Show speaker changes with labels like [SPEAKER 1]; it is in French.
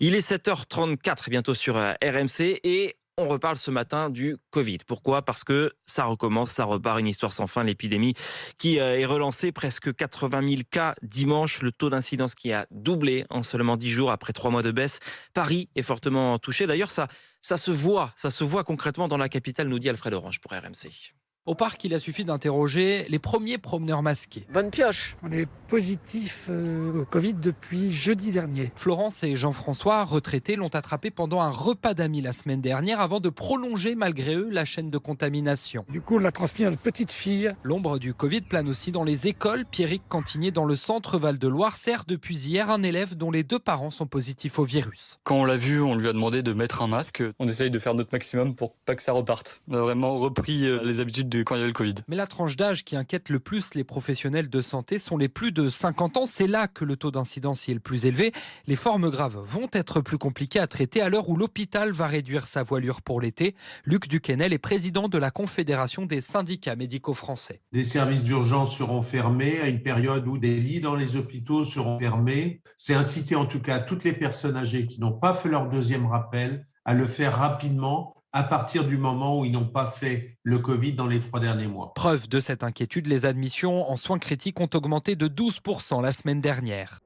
[SPEAKER 1] Il est 7h34, bientôt sur RMC, et on reparle ce matin du Covid. Pourquoi ? Parce que ça recommence, ça repart, une histoire sans fin, l'épidémie qui est relancée. Presque 80 000 cas dimanche, le taux d'incidence qui a doublé en seulement 10 jours après 3 mois de baisse. Paris est fortement touché. D'ailleurs, ça se voit concrètement dans la capitale, nous dit Alfred Orange pour RMC.
[SPEAKER 2] Au parc, il a suffi d'interroger les premiers promeneurs masqués.
[SPEAKER 3] Bonne pioche.
[SPEAKER 4] On est positif au Covid depuis jeudi dernier.
[SPEAKER 2] Florence et Jean-François, retraités, l'ont attrapé pendant un repas d'amis la semaine dernière avant de prolonger malgré eux la chaîne de contamination.
[SPEAKER 4] Du coup, on l'a transmis à notre petite fille.
[SPEAKER 2] L'ombre du Covid plane aussi dans les écoles. Pierrick Cantinier, dans le centre Val-de-Loire, sert depuis hier un élève dont les 2 parents sont positifs au virus.
[SPEAKER 5] Quand on l'a vu, on lui a demandé de mettre un masque. On essaye de faire notre maximum pour pas que ça reparte. On a vraiment repris les habitudes de quand il y avait le Covid.
[SPEAKER 2] Mais la tranche d'âge qui inquiète le plus les professionnels de santé sont les plus de 50 ans. C'est là que le taux d'incidence y est le plus élevé. Les formes graves vont être plus compliquées à traiter à l'heure où l'hôpital va réduire sa voilure pour l'été. Luc Duquesnel est président de la Confédération des syndicats médicaux français.
[SPEAKER 6] Des services d'urgence seront fermés à une période où des lits dans les hôpitaux seront fermés. C'est inciter en tout cas toutes les personnes âgées qui n'ont pas fait leur deuxième rappel à le faire rapidement à partir du moment où ils n'ont pas fait le Covid dans les 3 derniers mois.
[SPEAKER 2] Preuve de cette inquiétude, les admissions en soins critiques ont augmenté de 12% la semaine dernière.